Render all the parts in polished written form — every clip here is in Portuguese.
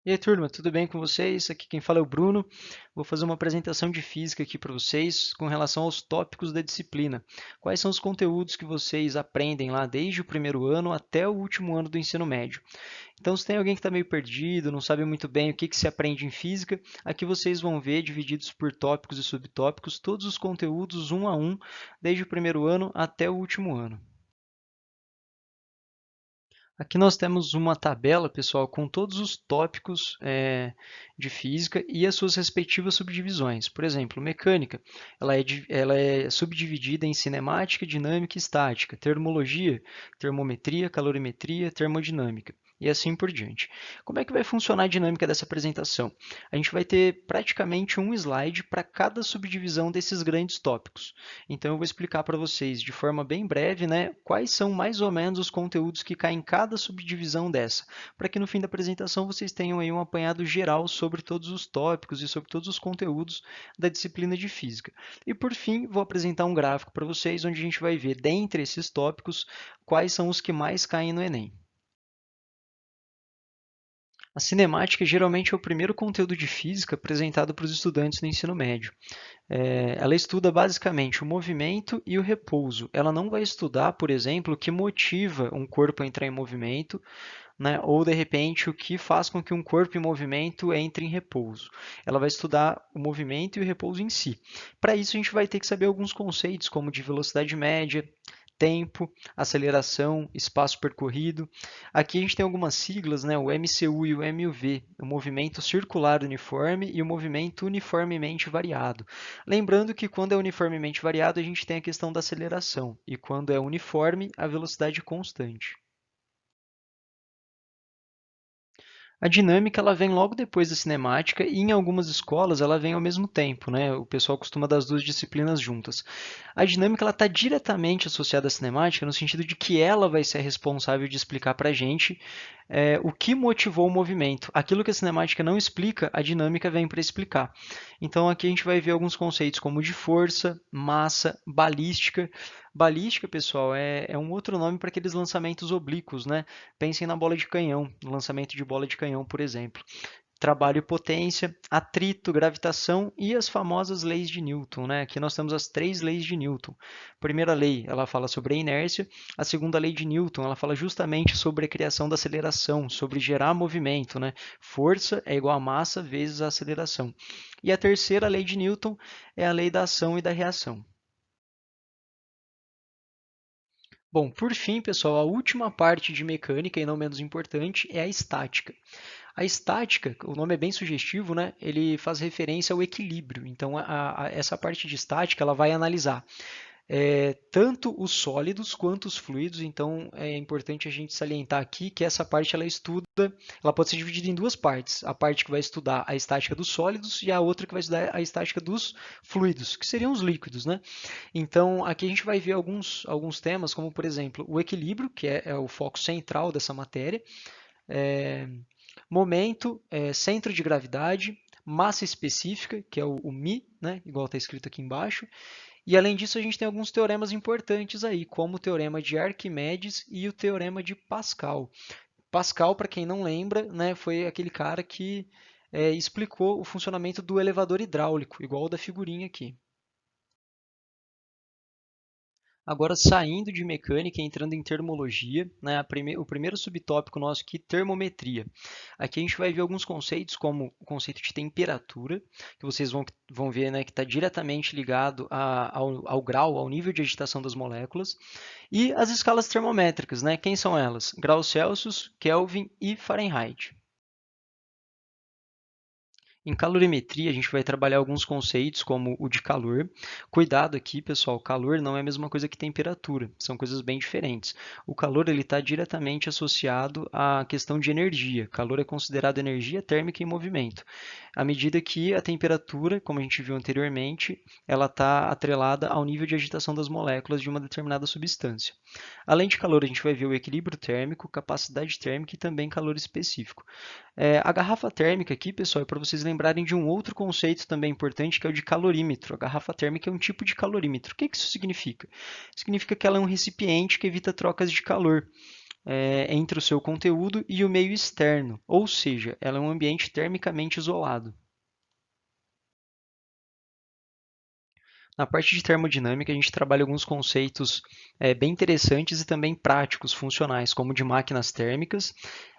E aí, turma, tudo bem com vocês? Aqui quem fala é o Bruno. Vou fazer uma apresentação de física aqui para vocês com relação aos tópicos da disciplina. Quais são os conteúdos que vocês aprendem lá desde o primeiro ano até o último ano do ensino médio? Então, se tem alguém que está meio perdido, não sabe muito bem o que se aprende em física, aqui vocês vão ver, divididos por tópicos e subtópicos, todos os conteúdos um a um, desde o primeiro ano até o último ano. Aqui nós temos uma tabela, pessoal, com todos os tópicos de física e as suas respectivas subdivisões. Por exemplo, mecânica, ela é subdividida em cinemática, dinâmica e estática, termologia, termometria, calorimetria, termodinâmica e assim por diante. Como é que vai funcionar a dinâmica dessa apresentação? A gente vai ter praticamente um slide para cada subdivisão desses grandes tópicos. Então, eu vou explicar para vocês de forma bem breve, né, quais são mais ou menos os conteúdos que caem em cada subdivisão dessa, para que no fim da apresentação vocês tenham aí um apanhado geral sobre todos os tópicos e sobre todos os conteúdos da disciplina de física. E por fim, vou apresentar um gráfico para vocês, onde a gente vai ver, dentre esses tópicos, quais são os que mais caem no Enem. A cinemática geralmente é o primeiro conteúdo de física apresentado para os estudantes no ensino médio. Ela estuda basicamente o movimento e o repouso. Ela não vai estudar, por exemplo, o que motiva um corpo a entrar em movimento, né? Ou de repente o que faz com que um corpo em movimento entre em repouso. Ela vai estudar o movimento e o repouso em si. Para isso, a gente vai ter que saber alguns conceitos, como de velocidade média, tempo, aceleração, espaço percorrido. Aqui a gente tem algumas siglas, né? O MCU e o MUV, o movimento circular uniforme e o movimento uniformemente variado. Lembrando que quando é uniformemente variado, a gente tem a questão da aceleração, e quando é uniforme, a velocidade constante. A dinâmica ela vem logo depois da cinemática e em algumas escolas ela vem ao mesmo tempo, né? O pessoal costuma dar as duas disciplinas juntas. A dinâmica ela está diretamente associada à cinemática no sentido de que ela vai ser responsável de explicar para a gente o que motivou o movimento. Aquilo que a cinemática não explica, a dinâmica vem para explicar. Então aqui a gente vai ver alguns conceitos como de força, massa, balística. Balística, pessoal, é um outro nome para aqueles lançamentos oblíquos, né? Pensem na bola de canhão, no lançamento de bola de canhão, por exemplo. Trabalho e potência, atrito, gravitação e as famosas leis de Newton, né? Aqui nós temos as três leis de Newton. A primeira lei, ela fala sobre a inércia. A segunda lei de Newton, ela fala justamente sobre a criação da aceleração, sobre gerar movimento, né? Força é igual a massa vezes a aceleração. E a terceira lei de Newton é a lei da ação e da reação. Bom, por fim, pessoal, a última parte de mecânica, e não menos importante, é a estática. A estática, o nome é bem sugestivo, né? Ele faz referência ao equilíbrio. Então, essa parte de estática, ela vai analisar tanto os sólidos quanto os fluidos. Então, é importante a gente salientar aqui que essa parte ela estuda, ela pode ser dividida em duas partes. A parte que vai estudar a estática dos sólidos e a outra que vai estudar a estática dos fluidos, que seriam os líquidos, né? Então, aqui a gente vai ver alguns temas, como por exemplo, o equilíbrio, que é o foco central dessa matéria, é, momento, centro de gravidade, massa específica, que é o μ, né, igual está escrito aqui embaixo. E além disso, a gente tem alguns teoremas importantes aí, como o teorema de Arquimedes e o teorema de Pascal. Pascal, para quem não lembra, né, foi aquele cara que explicou o funcionamento do elevador hidráulico, igual o da figurinha aqui. Agora, saindo de mecânica e entrando em termologia, né, o primeiro subtópico nosso aqui, termometria. Aqui a gente vai ver alguns conceitos, como o conceito de temperatura, que vocês vão ver, né, que está diretamente ligado ao grau, ao nível de agitação das moléculas, e as escalas termométricas, né? Quem são elas? Graus Celsius, Kelvin e Fahrenheit. Em calorimetria, a gente vai trabalhar alguns conceitos, como o de calor. Cuidado aqui, pessoal, calor não é a mesma coisa que temperatura, são coisas bem diferentes. O calor ele está diretamente associado à questão de energia. Calor é considerado energia térmica em movimento. À medida que a temperatura, como a gente viu anteriormente, ela está atrelada ao nível de agitação das moléculas de uma determinada substância. Além de calor, a gente vai ver o equilíbrio térmico, capacidade térmica e também calor específico. A garrafa térmica aqui, pessoal, é para vocês lembrarem de um outro conceito também importante, que é o de calorímetro. A garrafa térmica é um tipo de calorímetro. O que isso significa? Significa que ela é um recipiente que evita trocas de calor. entre o seu conteúdo e o meio externo, ou seja, ela é um ambiente termicamente isolado. Na parte de termodinâmica, a gente trabalha alguns conceitos bem interessantes e também práticos, funcionais, como de máquinas térmicas.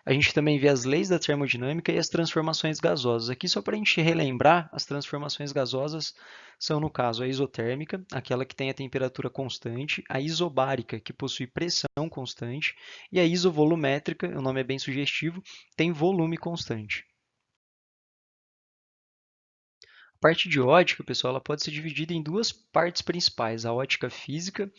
A gente também vê as leis da termodinâmica e as transformações gasosas. Aqui, só para a gente relembrar, as transformações gasosas são, no caso, a isotérmica, aquela que tem a temperatura constante, a isobárica, que possui pressão constante, e a isovolumétrica, o nome é bem sugestivo, tem volume constante. A parte de ótica, pessoal, ela pode ser dividida em duas partes principais, a ótica física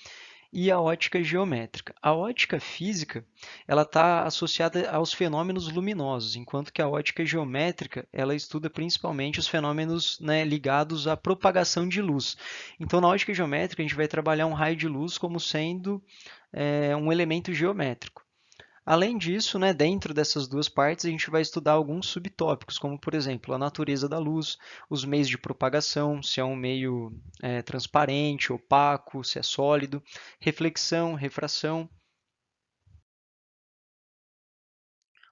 e a ótica geométrica. A ótica física, ela está associada aos fenômenos luminosos, enquanto que a ótica geométrica, ela estuda principalmente os fenômenos, né, ligados à propagação de luz. Então, na ótica geométrica, a gente vai trabalhar um raio de luz como sendo um elemento geométrico. Além disso, né, dentro dessas duas partes, a gente vai estudar alguns subtópicos, como, por exemplo, a natureza da luz, os meios de propagação, se é um meio transparente, opaco, se é sólido, reflexão, refração.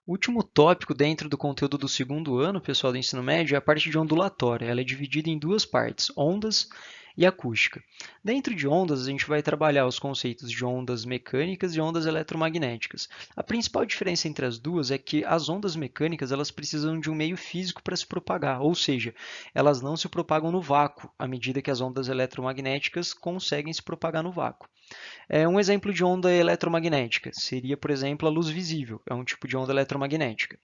O último tópico dentro do conteúdo do segundo ano, pessoal, do ensino médio, é a parte de ondulatória. Ela é dividida em duas partes, ondas e acústica. Dentro de ondas, a gente vai trabalhar os conceitos de ondas mecânicas e ondas eletromagnéticas. A principal diferença entre as duas é que as ondas mecânicas elas precisam de um meio físico para se propagar, ou seja, elas não se propagam no vácuo, à medida que as ondas eletromagnéticas conseguem se propagar no vácuo. Um exemplo de onda eletromagnética seria, por exemplo, a luz visível, é um tipo de onda eletromagnética.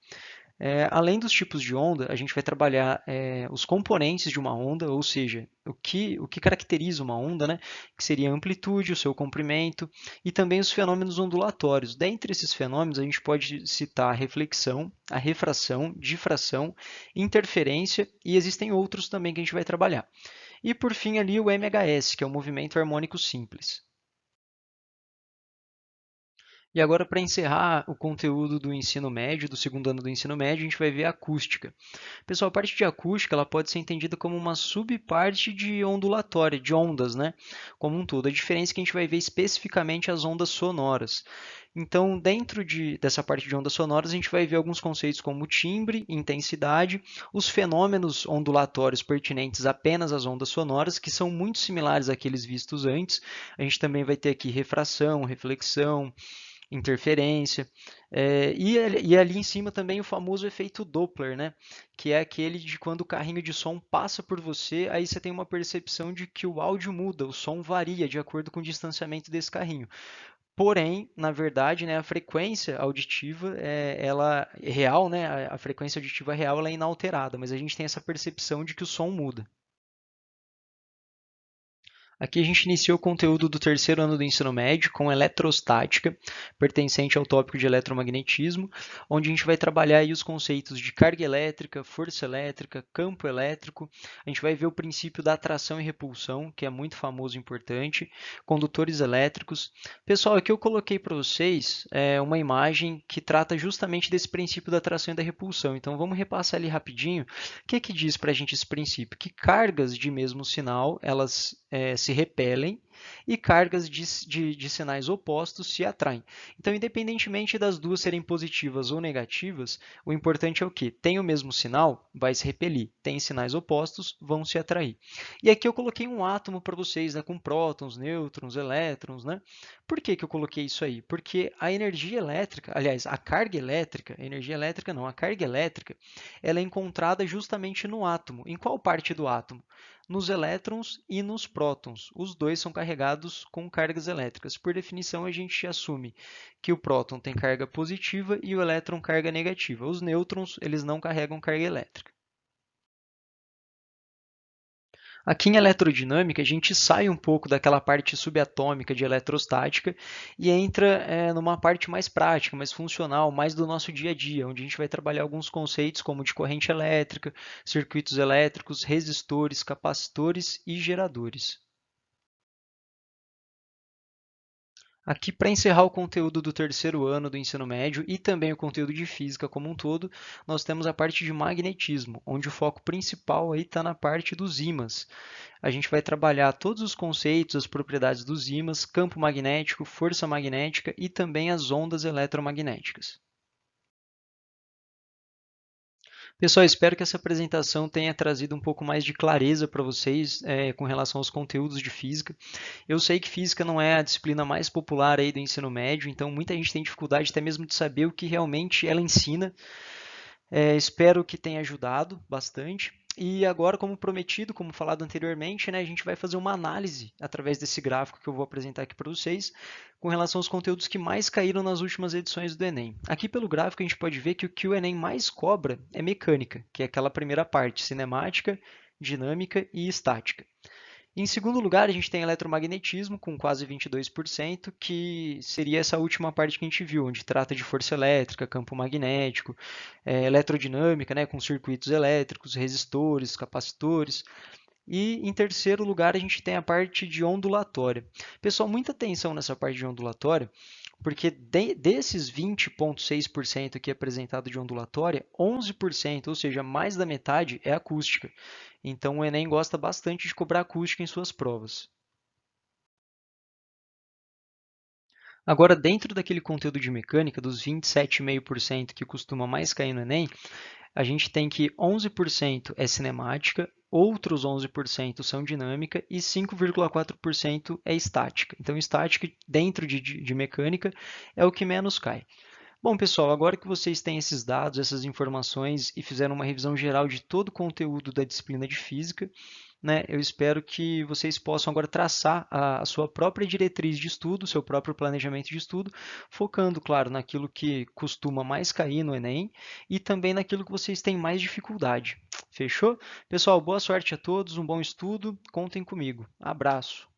Além dos tipos de onda, a gente vai trabalhar os componentes de uma onda, ou seja, o que caracteriza uma onda, né? Que seria a amplitude, o seu comprimento e também os fenômenos ondulatórios. Dentre esses fenômenos, a gente pode citar a reflexão, a refração, difração, interferência e existem outros também que a gente vai trabalhar. E por fim ali o MHS, que é o movimento harmônico simples. E agora, para encerrar o conteúdo do ensino médio, do segundo ano do ensino médio, a gente vai ver a acústica. Pessoal, a parte de acústica ela pode ser entendida como uma subparte de ondulatória, de ondas, né? Como um todo. A diferença é que a gente vai ver especificamente as ondas sonoras. Então, dentro dessa parte de ondas sonoras, a gente vai ver alguns conceitos como timbre, intensidade, os fenômenos ondulatórios pertinentes apenas às ondas sonoras, que são muito similares àqueles vistos antes. A gente também vai ter aqui refração, reflexão, interferência. E ali em cima também o famoso efeito Doppler, né? Que é aquele de quando o carrinho de som passa por você, aí você tem uma percepção de que o áudio muda, o som varia de acordo com o distanciamento desse carrinho. Porém, na verdade, né, a frequência auditiva, ela é real, né? A frequência auditiva real ela é inalterada, mas a gente tem essa percepção de que o som muda. Aqui a gente iniciou o conteúdo do terceiro ano do ensino médio com eletrostática, pertencente ao tópico de eletromagnetismo, onde a gente vai trabalhar aí os conceitos de carga elétrica, força elétrica, campo elétrico. A gente vai ver o princípio da atração e repulsão, que é muito famoso e importante, condutores elétricos. Pessoal, aqui eu coloquei para vocês uma imagem que trata justamente desse princípio da atração e da repulsão. Então vamos repassar ali rapidinho. O que diz para a gente esse princípio? Que cargas de mesmo sinal, elas se repelem e cargas de sinais opostos se atraem. Então, independentemente das duas serem positivas ou negativas, o importante é o que? Tem o mesmo sinal, vai se repelir. Tem sinais opostos, vão se atrair. E aqui eu coloquei um átomo para vocês, né, com prótons, nêutrons, elétrons. Né? Por que eu coloquei isso aí? Porque a energia elétrica, aliás, a carga elétrica, energia elétrica não, a carga elétrica, ela é encontrada justamente no átomo. Em qual parte do átomo? Nos elétrons e nos prótons. Os dois são carregados com cargas elétricas. Por definição, a gente assume que o próton tem carga positiva e o elétron carga negativa. Os nêutrons, eles não carregam carga elétrica. Aqui em eletrodinâmica, a gente sai um pouco daquela parte subatômica de eletrostática e entra numa parte mais prática, mais funcional, mais do nosso dia a dia, onde a gente vai trabalhar alguns conceitos como de corrente elétrica, circuitos elétricos, resistores, capacitores e geradores. Aqui, para encerrar o conteúdo do terceiro ano do ensino médio e também o conteúdo de física como um todo, nós temos a parte de magnetismo, onde o foco principal aí está na parte dos ímãs. A gente vai trabalhar todos os conceitos, as propriedades dos ímãs, campo magnético, força magnética e também as ondas eletromagnéticas. Pessoal, espero que essa apresentação tenha trazido um pouco mais de clareza para vocês com relação aos conteúdos de física. Eu sei que física não é a disciplina mais popular aí do ensino médio, então muita gente tem dificuldade até mesmo de saber o que realmente ela ensina. Espero que tenha ajudado bastante. E agora, como prometido, como falado anteriormente, né, a gente vai fazer uma análise através desse gráfico que eu vou apresentar aqui para vocês, com relação aos conteúdos que mais caíram nas últimas edições do Enem. Aqui pelo gráfico a gente pode ver que o que o Enem mais cobra é mecânica, que é aquela primeira parte, cinemática, dinâmica e estática. Em segundo lugar, a gente tem eletromagnetismo, com quase 22%, que seria essa última parte que a gente viu, onde trata de força elétrica, campo magnético, eletrodinâmica, né, com circuitos elétricos, resistores, capacitores. E em terceiro lugar, a gente tem a parte de ondulatória. Pessoal, muita atenção nessa parte de ondulatória, porque desses 20,6% aqui apresentado de ondulatória, 11%, ou seja, mais da metade, é acústica. Então o Enem gosta bastante de cobrar acústica em suas provas. Agora, dentro daquele conteúdo de mecânica, dos 27,5% que costuma mais cair no Enem, a gente tem que 11% é cinemática, outros 11% são dinâmica e 5,4% é estática. Então, estática dentro de mecânica é o que menos cai. Bom, pessoal, agora que vocês têm esses dados, essas informações e fizeram uma revisão geral de todo o conteúdo da disciplina de física, né, eu espero que vocês possam agora traçar a sua própria diretriz de estudo, seu próprio planejamento de estudo, focando, claro, naquilo que costuma mais cair no Enem e também naquilo que vocês têm mais dificuldade. Fechou? Pessoal, boa sorte a todos, um bom estudo, contem comigo. Abraço!